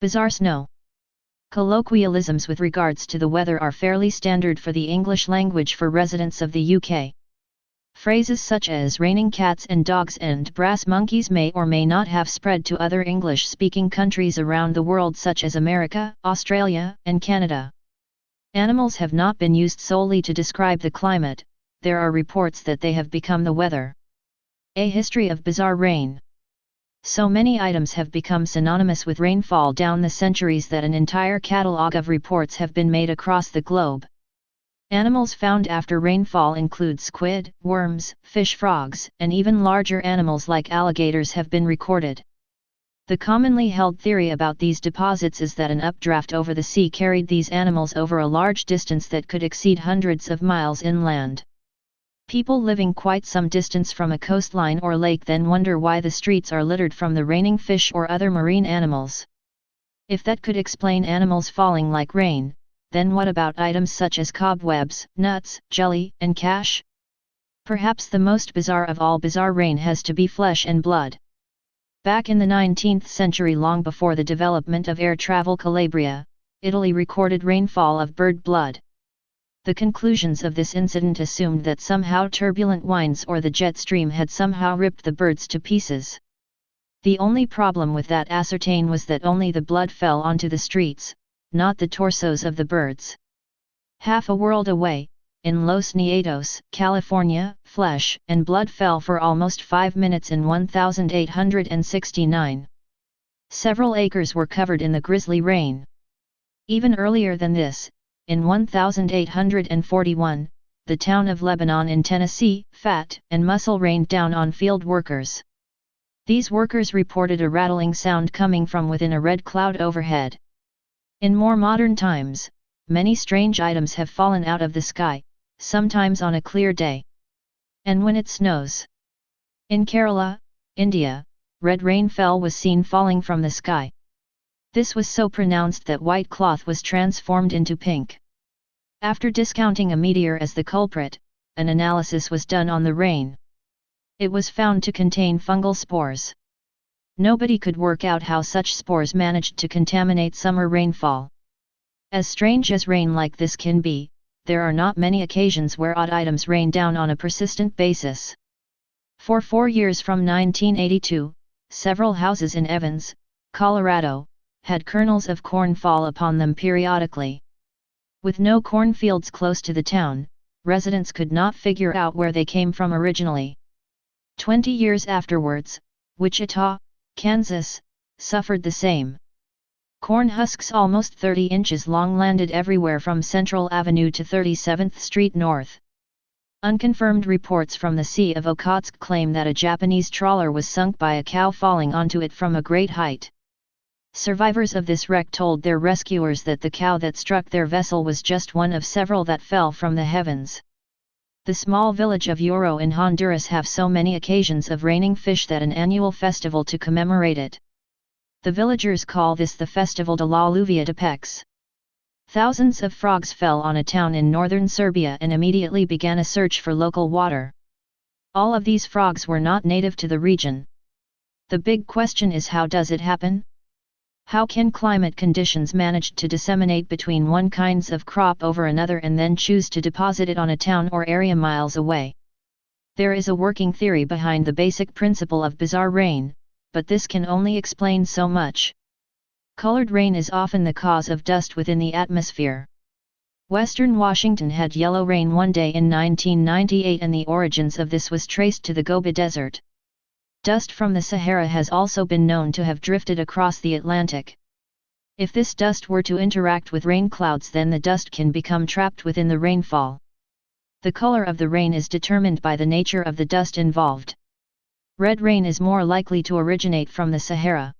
Bizarre snow. Colloquialisms with regards to the weather are fairly standard for the English language for residents of the UK. Phrases such as raining cats and dogs and brass monkeys may or may not have spread to other English-speaking countries around the world such as America, Australia, and Canada. Animals have not been used solely to describe the climate, there are reports that they have become the weather. A history of bizarre rain. So many items have become synonymous with rainfall down the centuries that an entire catalogue of reports have been made across the globe. Animals found after rainfall include squid, worms, fish, frogs, and even larger animals like alligators have been recorded. The commonly held theory about these deposits is that an updraft over the sea carried these animals over a large distance that could exceed hundreds of miles inland. People living quite some distance from a coastline or lake then wonder why the streets are littered from the raining fish or other marine animals. If that could explain animals falling like rain, then what about items such as cobwebs, nuts, jelly, and cash? Perhaps the most bizarre of all bizarre rain has to be flesh and blood. Back in the 19th century, long before the development of air travel, Calabria, Italy recorded rainfall of bird blood. The conclusions of this incident assumed that somehow turbulent winds or the jet stream had somehow ripped the birds to pieces. The only problem with that ascertain was that only the blood fell onto the streets, not the torsos of the birds. Half a world away, in Los Nietos, California, flesh and blood fell for almost 5 minutes in 1869. Several acres were covered in the grisly rain. Even earlier than this, in 1841, the town of Lebanon in Tennessee, fat and muscle rained down on field workers. These workers reported a rattling sound coming from within a red cloud overhead. In more modern times, many strange items have fallen out of the sky, sometimes on a clear day. And when it snows. In Kerala, India, red rainfall was seen falling from the sky. This was so pronounced that white cloth was transformed into pink. After discounting a meteor as the culprit, an analysis was done on the rain. It was found to contain fungal spores. Nobody could work out how such spores managed to contaminate summer rainfall. As strange as rain like this can be, there are not many occasions where odd items rain down on a persistent basis. For 4 years from 1982, several houses in Evans, Colorado, had kernels of corn fall upon them periodically. With no cornfields close to the town, residents could not figure out where they came from originally. 20 years afterwards, Wichita, Kansas, suffered the same. Corn husks almost 30 inches long landed everywhere from Central Avenue to 37th Street North. Unconfirmed reports from the Sea of Okhotsk claim that a Japanese trawler was sunk by a cow falling onto it from a great height. Survivors of this wreck told their rescuers that the cow that struck their vessel was just one of several that fell from the heavens. The small village of Oro in Honduras have so many occasions of raining fish that an annual festival to commemorate it. The villagers call this the Festival de la Lluvia de Peces. Thousands of frogs fell on a town in northern Serbia and immediately began a search for local water. All of these frogs were not native to the region. The big question is, how does it happen? How can climate conditions manage to disseminate between one kinds of crop over another and then choose to deposit it on a town or area miles away? There is a working theory behind the basic principle of bizarre rain, but this can only explain so much. Colored rain is often the cause of dust within the atmosphere. Western Washington had yellow rain one day in 1998 and the origins of this was traced to the Gobi Desert. Dust from the Sahara has also been known to have drifted across the Atlantic. If this dust were to interact with rain clouds, then the dust can become trapped within the rainfall. The color of the rain is determined by the nature of the dust involved. Red rain is more likely to originate from the Sahara.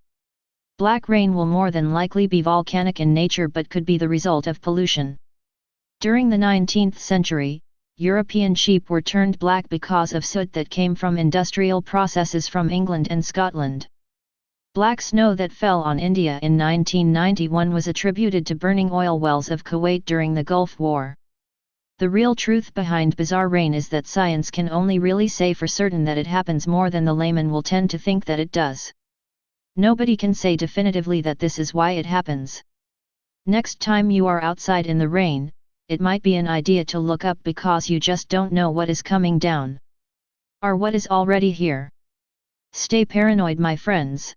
Black rain will more than likely be volcanic in nature but could be the result of pollution. During the 19th century, European sheep were turned black because of soot that came from industrial processes from England and Scotland. Black snow that fell on India in 1991 was attributed to burning oil wells of Kuwait during the Gulf War. The real truth behind bizarre rain is that science can only really say for certain that it happens more than the layman will tend to think that it does. Nobody can say definitively that this is why it happens. Next time you are outside in the rain, it might be an idea to look up because you just don't know what is coming down. Or what is already here. Stay paranoid, my friends.